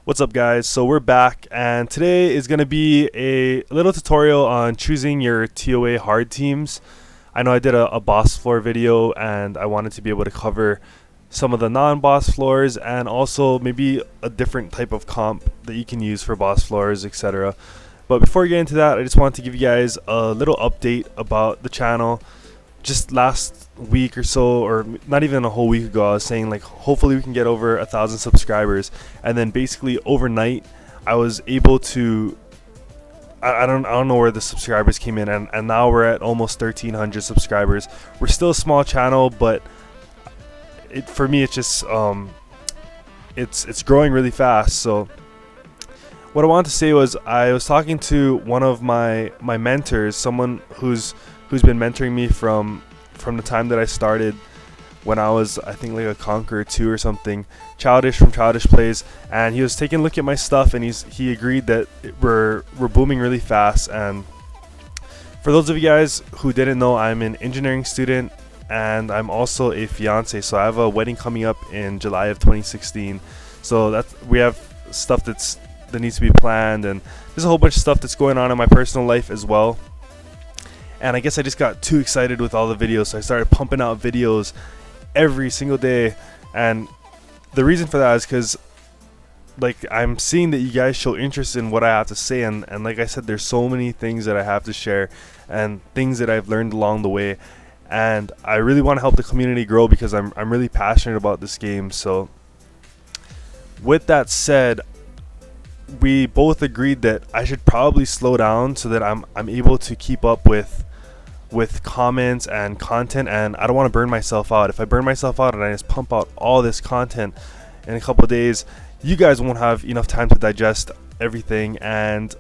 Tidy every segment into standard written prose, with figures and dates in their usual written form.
What's up, guys? So we're back, and today is going to be a little tutorial on choosing your TOA hard teams. I know I did a boss floor video, and I wanted to be able to cover some of the non-boss floors and also maybe a different type of comp that you can use for boss floors, etc. But before we get into that, I just wanted to give you guys a little update about the channel. Just last week or so, or not even a whole week ago, I was saying like hopefully we can get over 1,000 subscribers, and then basically overnight I was able to I don't know where the subscribers came in, and now we're at almost 1,300 subscribers. We're still a small channel, but for me it's just it's growing really fast. So what I wanted to say was, I was talking to one of my mentors, someone who's been mentoring me from the time that I started when I was, I think, like a Conqueror 2 or something, Childish from Childish Plays, and he was taking a look at my stuff, and he agreed that we're booming really fast. And for those of you guys who didn't know, I'm an engineering student and I'm also a fiance, so I have a wedding coming up in July of 2016. So we have stuff that needs to be planned, and there's a whole bunch of stuff that's going on in my personal life as well. And I guess I just got too excited with all the videos, so I started pumping out videos every single day. And the reason for that is because, like, I'm seeing that you guys show interest in what I have to say, and like I said, there's so many things that I have to share and things that I've learned along the way, and I really want to help the community grow because I'm really passionate about this game. So with that said, we both agreed that I should probably slow down so that I'm able to keep up with comments and content, and I don't want to burn myself out. If I burn myself out and I just pump out all this content in a couple of days, you guys won't have enough time to digest everything, and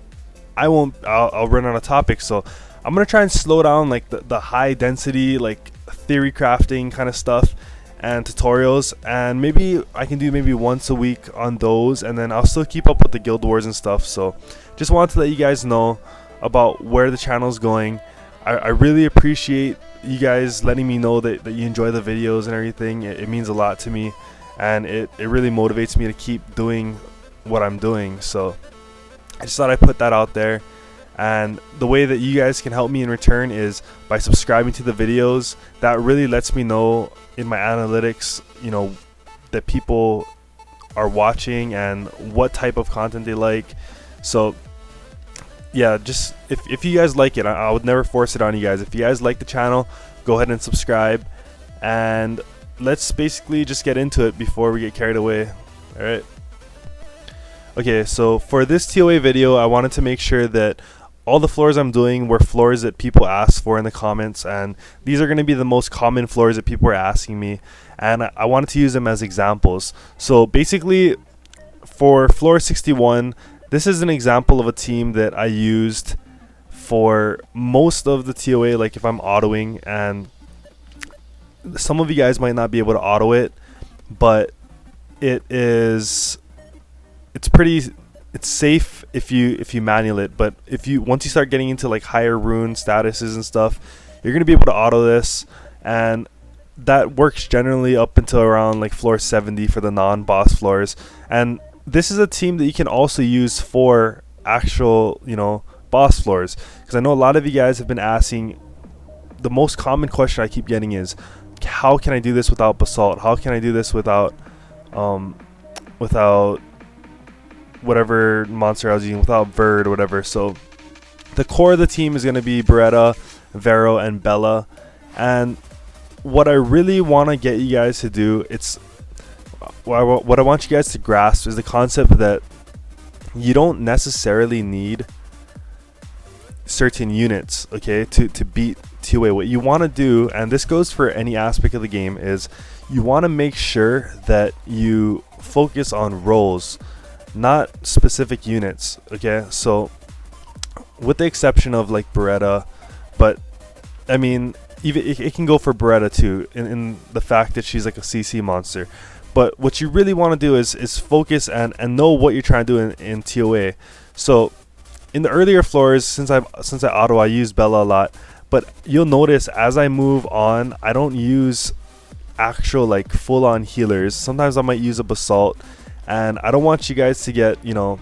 I'll run out of topics. So I'm gonna try and slow down like the high density, like theory crafting kind of stuff and tutorials, and maybe I can do maybe once a week on those, and then I'll still keep up with the guild wars and stuff. So just wanted to let you guys know about where the channel is going. I really appreciate you guys letting me know that you enjoy the videos and everything. It means a lot to me, and it really motivates me to keep doing what I'm doing. So I just thought I'd put that out there. And the way that you guys can help me in return is by subscribing to the videos. That really lets me know in my analytics, you know, that people are watching and what type of content they like. So yeah, just if you guys like it, I would never force it on you guys. If you guys like the channel, go ahead and subscribe, and let's basically just get into it before we get carried away. Alright. Okay, so for this TOA video, I wanted to make sure that all the floors I'm doing were floors that people asked for in the comments, and these are going to be the most common floors that people are asking me, and I wanted to use them as examples. So basically, for floor 61, this is an example of a team that I used for most of the TOA, like if I'm autoing, and some of you guys might not be able to auto it, but it's safe if you manual it. But once you start getting into like higher rune statuses and stuff, you're gonna be able to auto this, and that works generally up until around like floor 70 for the non-boss floors. And this is a team that you can also use for actual, you know, boss floors, because I know a lot of you guys have been asking. The most common question I keep getting is, how can I do this without basalt? How can I do this without whatever monster I was using, without Verd or whatever? So the core of the team is going to be Beretta, Vero, and Bella. And what I really want to get you guys to do, what I want you guys to grasp is the concept that you don't necessarily need certain units, okay, to beat TOA. What you want to do, and this goes for any aspect of the game, is you want to make sure that you focus on roles, not specific units, okay? So with the exception of like Beretta, but I mean, even it can go for Beretta too, in the fact that she's like a CC monster. But what you really want to do is focus and know what you're trying to do in TOA. So in the earlier floors, since I auto, I use Bella a lot, but you'll notice as I move on, I don't use actual like full-on healers. Sometimes I might use a basalt, and I don't want you guys to get, you know,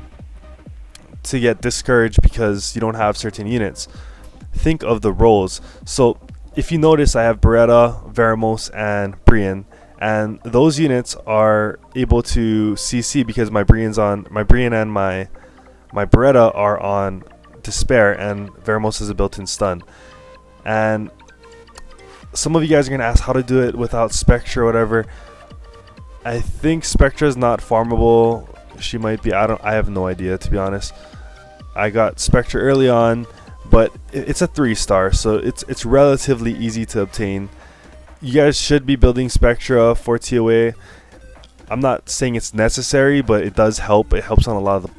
to get discouraged because you don't have certain units. Think of the roles. So if you notice, I have Beretta, Veramos, and Brian, and those units are able to CC because my Brian and my Beretta are on Despair, and Veramos is a built-in stun. And some of you guys are gonna ask how to do it without Spectra or whatever. I think Spectra is not farmable. She might be. I have no idea, to be honest. I got Spectra early on, but it's a 3-star, so it's relatively easy to obtain. You guys should be building Spectra for TOA. I'm not saying it's necessary, but it does help. It helps on a lot of the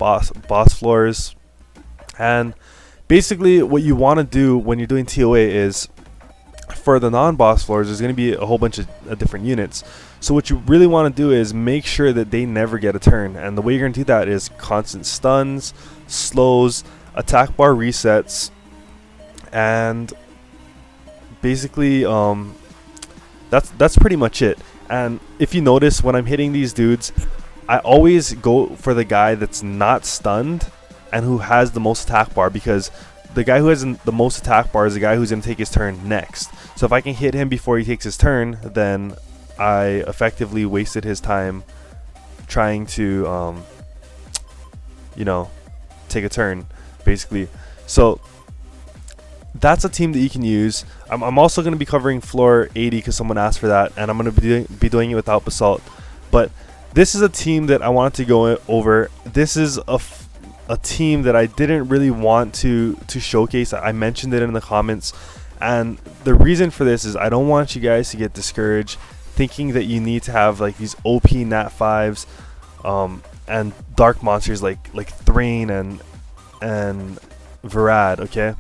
boss floors. And basically what you want to do when you're doing TOA is, for the non-boss floors, there's going to be a whole bunch of different units. So what you really want to do is make sure that they never get a turn. And the way you're going to do that is constant stuns, slows, attack bar resets, and basically that's pretty much it. And if you notice, when I'm hitting these dudes, I always go for the guy that's not stunned and who has the most attack bar, because the guy who has the most attack bar is the guy who's going to take his turn next. So if I can hit him before he takes his turn, then I effectively wasted his time trying to you know, take a turn, basically. So that's a team that you can use. I'm also going to be covering floor 80 because someone asked for that, and I'm going to be doing it without Basalt. But this is a team that I wanted to go over. This is a team that I didn't really want to showcase. I mentioned it in the comments, and the reason for this is I don't want you guys to get discouraged thinking that you need to have like these OP Nat 5s and dark monsters like Thrain and Varad. Okay,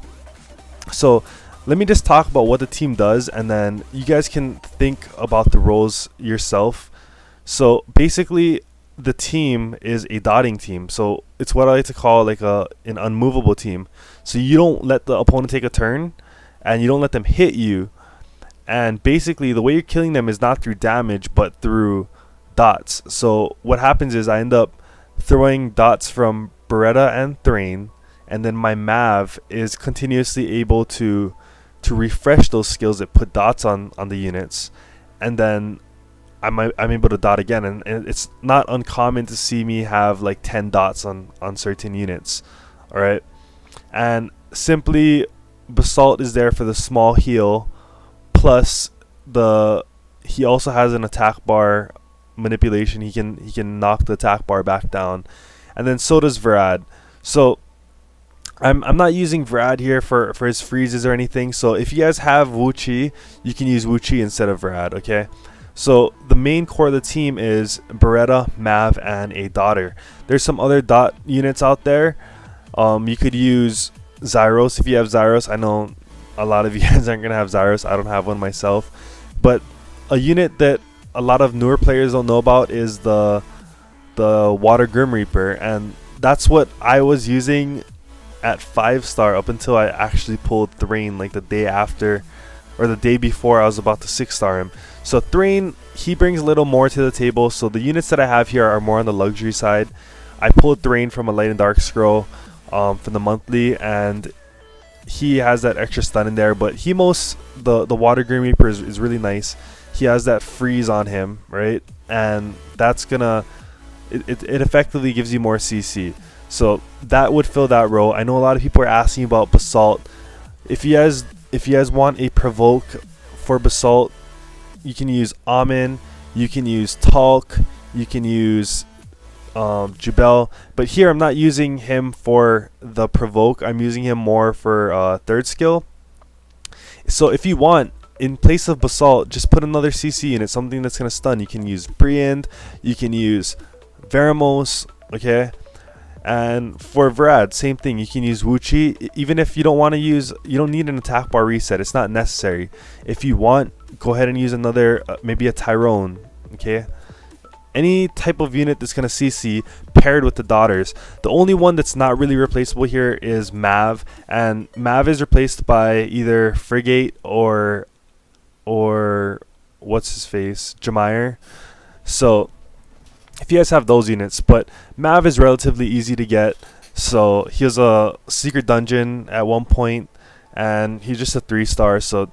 so let me just talk about what the team does, and then you guys can think about the roles yourself. So basically, the team is a dotting team. So it's what I like to call like an unmovable team. So you don't let the opponent take a turn, and you don't let them hit you. And basically, the way you're killing them is not through damage, but through dots. So what happens is I end up throwing dots from Beretta and Thrain, and then my Mav is continuously able to refresh those skills that put dots on the units, and then I'm able to dot again. And it's not uncommon to see me have like 10 dots on certain units. All right, and simply Basalt is there for the small heal, plus he also has an attack bar manipulation. He can knock the attack bar back down, and then so does Varad. So I'm not using Varad here for his freezes or anything. So if you guys have Wu Chi, you can use Wu Chi instead of Varad. Okay, so the main core of the team is Beretta, Mav, and a Dotter. There's some other dot units out there. You could use Zyros if you have Zyros. I know a lot of you guys aren't gonna have Zyros. I don't have one myself, but a unit that a lot of newer players don't know about is the Water Grim Reaper, and that's what I was using at 5-star up until I actually pulled Thrain like the day after, or the day before I was about to 6-star him. So Thrain, he brings a little more to the table. So the units that I have here are more on the luxury side. I pulled Thrain from a Light and Dark Scroll from the monthly, and he has that extra stun in there. But the Water Grim Reaper is really nice. He has that freeze on him, right? And that's gonna it effectively gives you more CC. So that would fill that role. I know a lot of people are asking about Basalt. If you guys want a provoke for Basalt, you can use Amin, you can use Talk, you can use Jubel. But here I'm not using him for the provoke. I'm using him more for third skill. So if you want, in place of Basalt, just put another CC in it, something that's going to stun. You can use Briand, you can use Veramos, okay? And for Vrad, same thing. You can use Wu Chi. Even if you don't want to use, you don't need an attack bar reset. It's not necessary. If you want, go ahead and use another, maybe a Tyrone, okay? Any type of unit that's going to CC paired with the Daughters. The only one that's not really replaceable here is Mav, and Mav is replaced by either Frigate or what's his face, Jameyer. So if you guys have those units, but Mav is relatively easy to get. So he was a secret dungeon at one point, and he's just a 3-star. So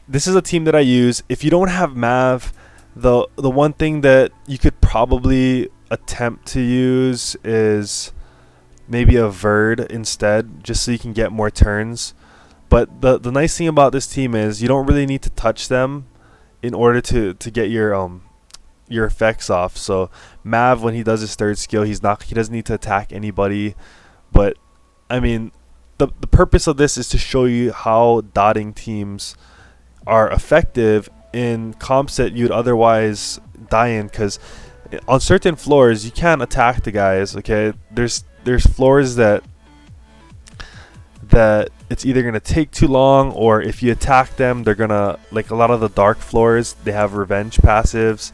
this is a team that I use. If you don't have Mav, the one thing that you could probably attempt to use is maybe a Verd instead, just so you can get more turns. But the nice thing about this team is you don't really need to touch them in order to get your effects off. So Mav, when he does his 3rd skill, he doesn't need to attack anybody. But I mean, the purpose of this is to show you how dotting teams are effective in comps that you'd otherwise die in, because on certain floors you can't attack the guys. Okay, there's floors that it's either gonna take too long, or if you attack them, they're gonna, like a lot of the dark floors, they have revenge passives,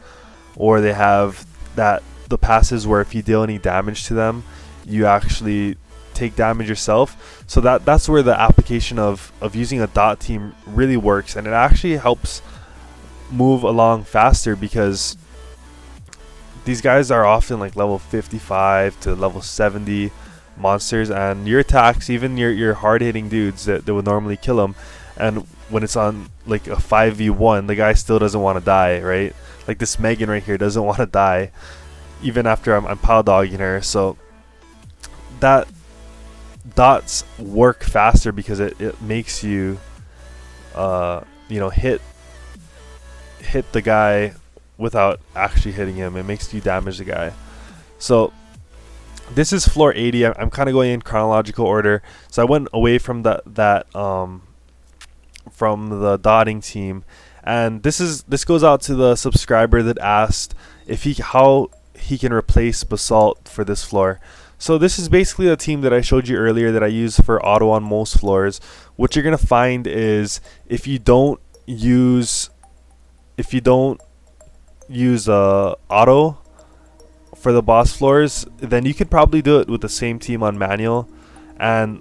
or they have the passives where if you deal any damage to them, you actually take damage yourself. So that's where the application of using a dot team really works, and it actually helps move along faster, because these guys are often like level 55 to level 70 monsters, and your attacks, even your hard-hitting dudes that would normally kill them, and when it's on like a 5v1, the guy still doesn't want to die, right? Like this Megan right here doesn't want to die even after I'm pile dogging her. So that dots work faster because it makes you hit the guy without actually hitting him. It makes you damage the guy. So this is floor 80. I'm kind of going in chronological order. So I went away from from the dotting team, and this goes out to the subscriber that asked how he can replace Basalt for this floor. So this is basically a team that I showed you earlier that I use for auto on most floors. What you're gonna find is if you don't use auto for the boss floors, then you could probably do it with the same team on manual. And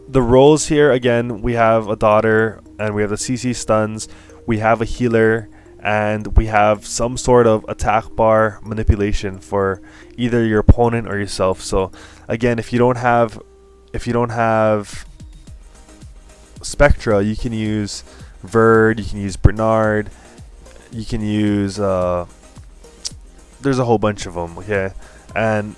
the roles here, again, we have a daughter, and we have the CC stuns, we have a healer, and we have some sort of attack bar manipulation for either your opponent or yourself. So again, if you don't have Spectra, you can use Verd, you can use Bernard, you can use there's a whole bunch of them, okay? And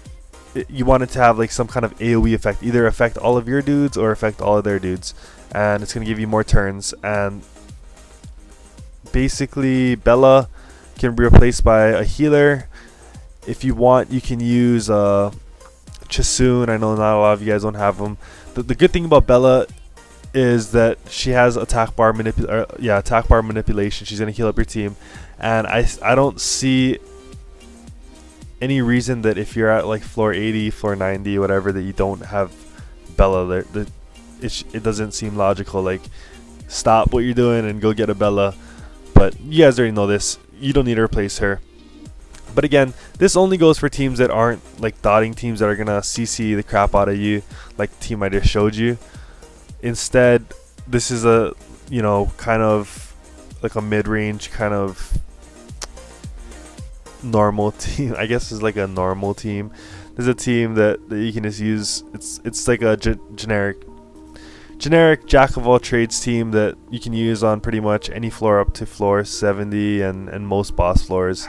you want it to have like some kind of AoE effect, either affect all of your dudes or affect all of their dudes, and it's gonna give you more turns. And basically Bella can be replaced by a healer. If you want, you can use Chasoon. I know not a lot of you guys don't have them. The good thing about Bella is that she has attack bar manipulation. She's gonna heal up your team, and I don't see any reason that if you're at like floor 80, floor 90, whatever, that you don't have Bella there. It doesn't seem logical. Like, stop what you're doing and go get a Bella. But you guys already know this. You don't need to replace her. But again, this only goes for teams that aren't like dotting teams that are gonna CC the crap out of you, like the team I just showed you. Instead, this is a kind of like a mid-range kind of normal team. I guess is like a normal team. There's a team that you can just use. It's like a generic jack of all trades team that you can use on pretty much any floor up to floor 70 and most boss floors,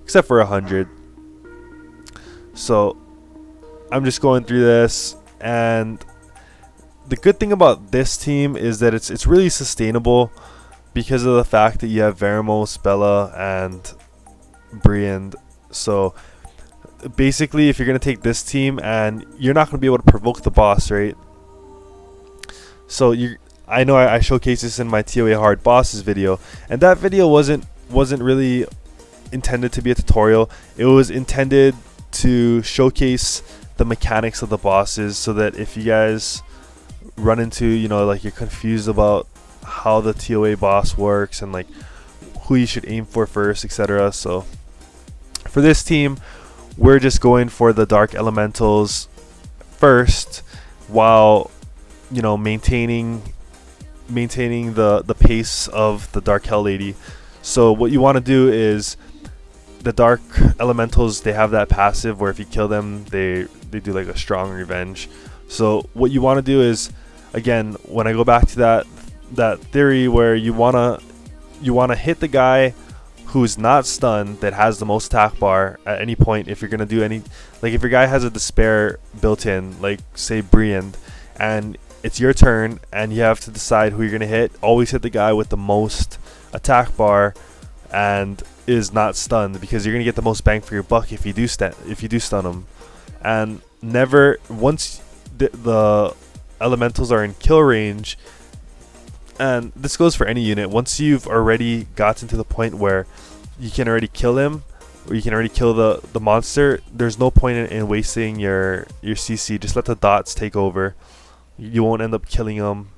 except for 100. So I'm just going through this, and the good thing about this team is that it's really sustainable because of the fact that you have Veramos, Bella, and Briand. So basically, if you're gonna take this team, and you're not gonna be able to provoke the boss, right? So I know I showcased this in my TOA Hard bosses video, and that video wasn't really intended to be a tutorial. It was intended to showcase the mechanics of the bosses, so that if you guys run into like you're confused about how the TOA boss works and like who you should aim for first, etc. So for this team, we're just going for the dark elementals first, while maintaining the pace of the Dark Hell Lady. So what you want to do is, the dark elementals, they have that passive where if you kill them, they do like a strong revenge. So what you want to do is, again, when I go back to that theory where you wanna hit the guy who's not stunned, that has the most attack bar at any point. If you're gonna do any, like if your guy has a despair built in, like say Briand, and it's your turn and you have to decide who you're gonna hit, always hit the guy with the most attack bar and is not stunned, because you're gonna get the most bang for your buck if you do stun him. And never, once the elementals are in kill range, and this goes for any unit, once you've already gotten to the point where you can already kill him, or you can already kill the monster, there's no point in wasting your CC. Just let the dots take over. You won't end up killing them,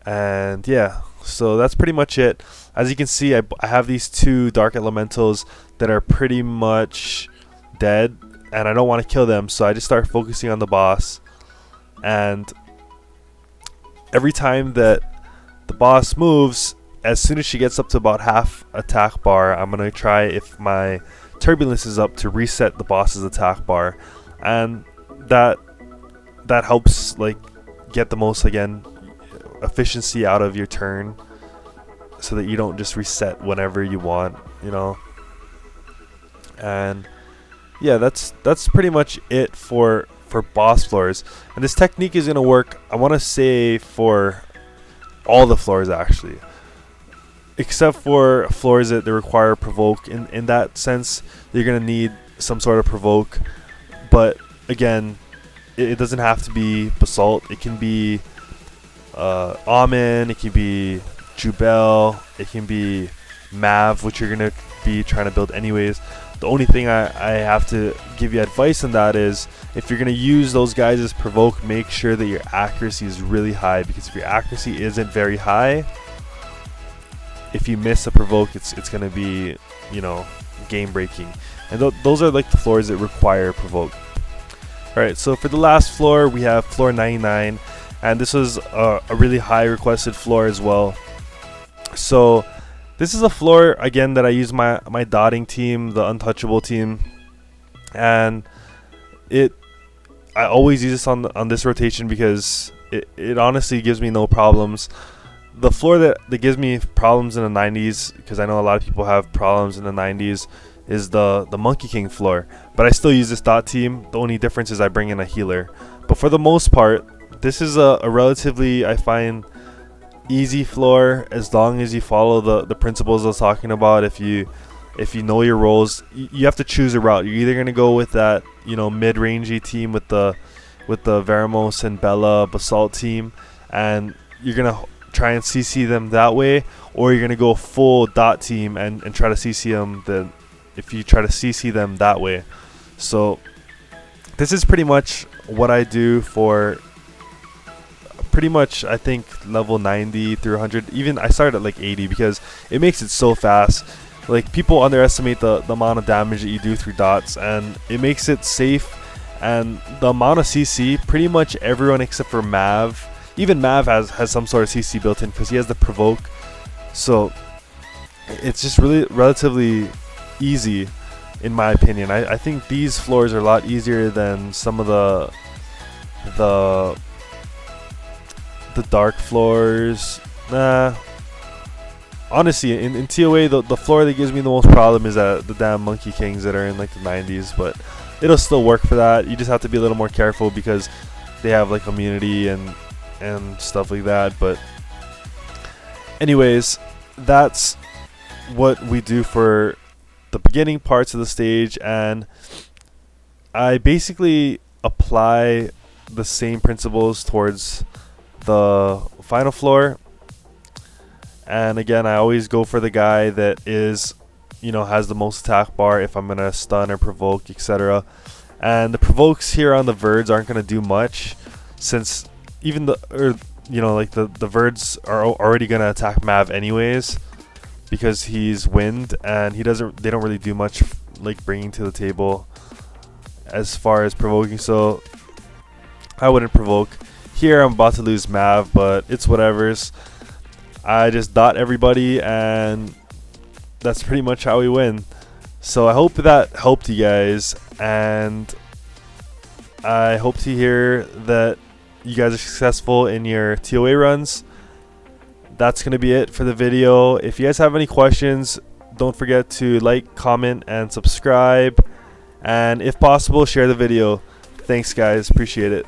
and yeah, so that's pretty much it. As you can see, I have these two dark elementals that are pretty much dead, and I don't want to kill them, so I just start focusing on the boss. And every time that the boss moves, as soon as she gets up to about half attack bar, I'm gonna try, if my turbulence is up, to reset the boss's attack bar, and that helps like get the most, again, efficiency out of your turn, so that you don't just reset whenever you want, you know. And yeah, that's pretty much it for boss floors. And this technique is gonna work, I want to say, for all the floors actually, except for floors that require provoke. In that sense, you're gonna need some sort of provoke, but again, it doesn't have to be basalt. It can be Amen, it can be Jubel, it can be Mav, which you're gonna be trying to build anyways. The only thing I have to give you advice on that is, if you're gonna use those guys as provoke, make sure that your accuracy is really high, because if your accuracy isn't very high, if you miss a provoke, it's gonna be, you know, game breaking. And those are like the floors that require provoke. Alright, so for the last floor, we have floor 99, and this was a really high requested floor as well. So this is a floor, again, that I use my dotting team, the untouchable team, and I always use this on this rotation because it honestly gives me no problems. The floor that gives me problems in the 90s, because I know a lot of people have problems in the 90s, is the Monkey King floor. But I still use this dot team. The only difference is I bring in a healer. But for the most part, this is a relatively, I find, easy floor, as long as you follow the principles I was talking about. If you know your roles, you have to choose a route. You're either gonna go with that, you know, mid-rangey team with the Veramos and Bella Basalt team, and you're gonna try and CC them that way, or you're gonna go full dot team and try to CC them. If you try to CC them that way. So this is pretty much what I do for pretty much, I think, level 90 through 100. Even I started at like 80 because it makes it so fast. Like, people underestimate the amount of damage that you do through dots, and it makes it safe. And the amount of CC, pretty much everyone except for Mav, even Mav has some sort of CC built in because he has the provoke. So it's just really relatively easy, in my opinion. I think these floors are a lot easier than some of the dark floors. Nah, honestly, in TOA, the floor that gives me the most problem is the damn Monkey Kings that are in like the 90s, but it'll still work for that. You just have to be a little more careful because they have like immunity and stuff like that. But anyways, that's what we do for the beginning parts of the stage, and I basically apply the same principles towards the final floor. And again, I always go for the guy that is, you know, has the most attack bar if I'm gonna stun or provoke, etc. And the provokes here on the Verds aren't gonna do much, since even the Verds are already gonna attack Mav anyways, because he's wind and they don't really do much like bringing to the table as far as provoking. So I wouldn't provoke. Here I'm about to lose Mav, but it's whatever's. I just dot everybody, and that's pretty much how we win. So I hope that helped you guys, and I hope to hear that you guys are successful in your TOA runs. That's going to be it for the video. If you guys have any questions, don't forget to like, comment, and subscribe. And if possible, share the video. Thanks, guys. Appreciate it.